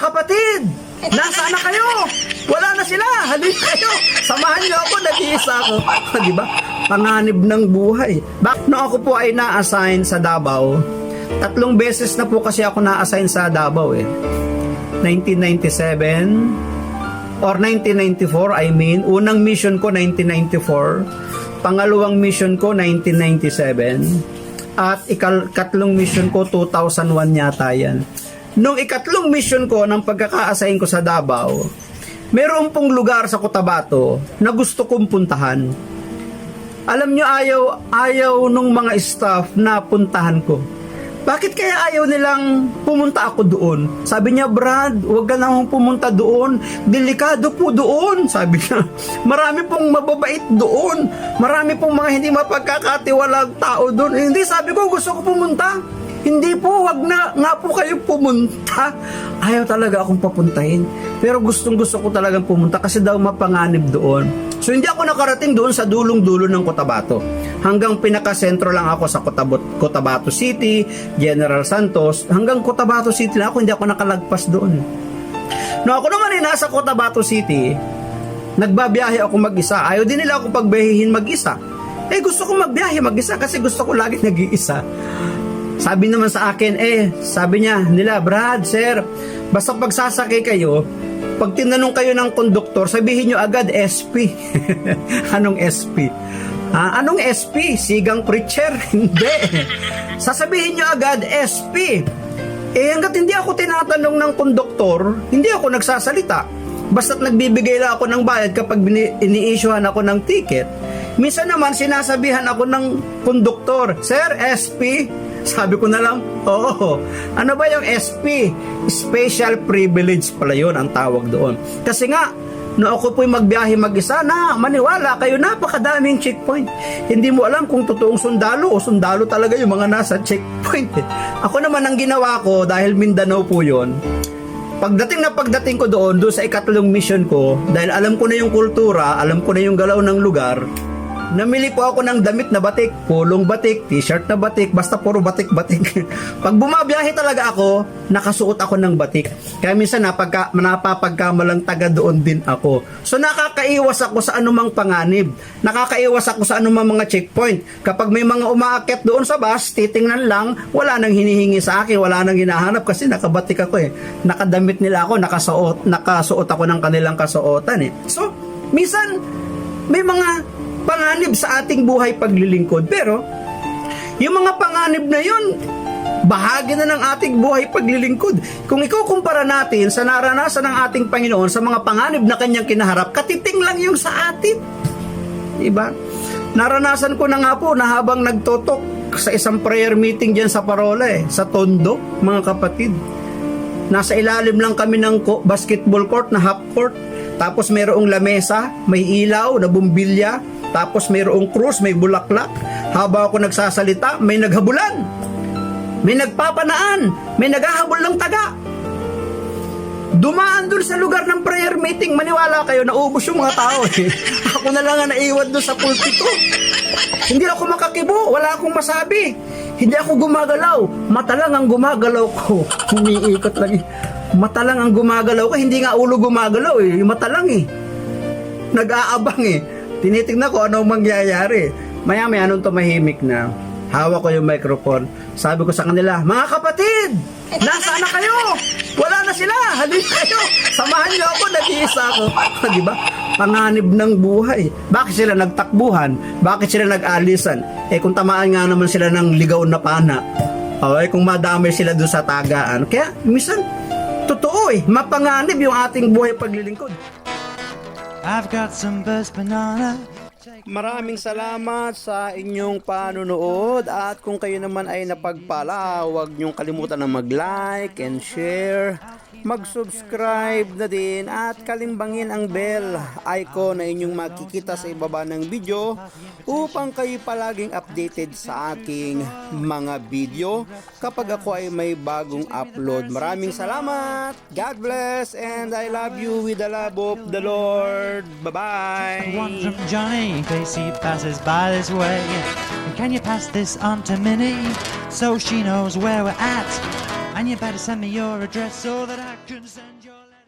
kapatid! Nasaan na kayo? Wala na sila! Halika kayo! Samahan niyo ako, nag-iisa ako. Di ba? Panganib ng buhay. Nung ako po ay na-assign sa Davao, 3 beses na po kasi ako na-assign sa Davao 1997 or 1994, I mean. Unang mission ko 1994, pangalawang mission ko 1997, at ikatlong mission ko 2001 yata yan. Nung ikatlong mission ko ng pagkaka-assign ko sa Davao, meron pong lugar sa Cotabato na gusto kong puntahan. Alam nyo, ayaw nung mga staff na puntahan ko. Bakit kaya ayaw nilang pumunta ako doon? Sabi niya, Brad, huwag ka nang pumunta doon. Delikado po doon, sabi niya. Marami pong mababait doon. Marami pong mga hindi mapagkakatiwalang tao doon. Hindi, sabi ko, gusto ko pumunta. Hindi po, wag na nga po kayo pumunta. Ayaw talaga akong papuntahin. Pero gustong gusto ko talagang pumunta kasi daw mapanganib doon. So hindi ako nakarating doon sa dulong-dulo ng Cotabato. Hanggang pinaka-sentro lang ako sa Cotabato City, General Santos. Hanggang Cotabato City lang ako, hindi ako nakalagpas doon. No, ako naman nasa Cotabato City, nagbabiyahe ako mag-isa. Ayaw din nila ako pagbiyahin mag-isa. Gusto ko magbiyahe mag-isa kasi gusto ko lagi nag-iisa. Sabi naman sa akin, sabi niya, Brad, sir, basta pagsasakay kayo, pag tinanong kayo ng konduktor, sabihin nyo agad SP. Anong SP? Anong SP? Sigang preacher? Hindi. Sasabihin nyo agad SP. Hanggat hindi ako tinatanong ng konduktor, hindi ako nagsasalita. Basta't nagbibigay lang ako ng bayad kapag ini-issuehan ako ng ticket. Minsan naman sinasabihan ako ng konduktor, Sir, SP? Sabi ko na lang, oo. Ano ba yung SP? Special privilege pala yun ang tawag doon. Kasi nga, no ako po'y magbiyahe mag-isa na, maniwala kayo, napakadaming checkpoint. Hindi mo alam kung totoong sundalo o sundalo talaga yung mga nasa checkpoint. Ako naman ang ginawa ko, dahil Mindanao po yun, pagdating ko doon sa ikatlong mission ko, dahil alam ko na yung kultura, alam ko na yung galaw ng lugar, namili po ako ng damit na batik, pulong batik, t-shirt na batik, basta puro batik-batik. Pag bumabiyahe talaga ako, nakasuot ako ng batik. Kaya minsan napapagkamalang taga doon din ako. So nakakaiwas ako sa anumang panganib. Nakakaiwas ako sa anumang mga checkpoint. Kapag may mga umaakyat doon sa bus, titingnan lang, wala nang hinihingi sa akin, wala nang hinahanap kasi nakabatik ako Nakadamit nila ako, nakasuot ako ng kanilang kasuotan So, minsan, may mga panganib sa ating buhay paglilingkod. Pero, yung mga panganib na yun, bahagi na ng ating buhay paglilingkod. Kung ikukumpara natin sa naranasan ng ating Panginoon sa mga panganib na kanyang kinaharap, katiting lang yung sa atin. Diba? Naranasan ko na nga po na habang nagtotok sa isang prayer meeting dyan sa Parola sa Tondo, mga kapatid. Nasa ilalim lang kami ng basketball court na half court. Tapos mayroong lamesa, may ilaw na bumbilya. Tapos mayroong krus, may bulaklak. Habang ako nagsasalita, may naghabulan. May nagpapanaan. May naghahabol ng taga. Dumaan dun sa lugar ng prayer meeting. Maniwala kayo, naubos yung mga tao Ako na lang ang naiwan dun sa pulpito. Hindi ako makakibo. Wala akong masabi. Hindi ako gumagalaw. Mata lang ang gumagalaw ko. Umiikot lang Mata lang ang gumagalaw ko. Hindi nga ulo gumagalaw Mata lang Nag-aabang Tinitignan ko anong mangyayari. Maya-maya nung tumahimik na, hawak ko yung microphone. Sabi ko sa kanila, mga kapatid, nasaan na kayo? Wala na sila. Halika kayo. Samahan niyo ako, nag-iisa ako. Diba? Panganib ng buhay. Bakit sila nagtakbuhan? Bakit sila nag-alisan? Kung tamaan nga naman sila ng ligaw na pana. Kung madamay sila doon sa tagaan. Kaya, minsan, totoo mapanganib yung ating buhay paglilingkod. I've got some best banana. Maraming salamat sa inyong panunood at kung kayo naman ay napagpala, huwag niyong kalimutan na mag-like and share, mag-subscribe na din at kalimbangin ang bell icon na inyong makikita sa ibaba ng video upang kayo palaging updated sa aking mga video kapag ako ay may bagong upload. Maraming salamat, God bless, and I love you with the love of the Lord. Bye-bye! One from Johnny, in case he passes by this way. And can you pass this on to Minnie, so she knows where we're at? And you better send me your address so that I can send your letter.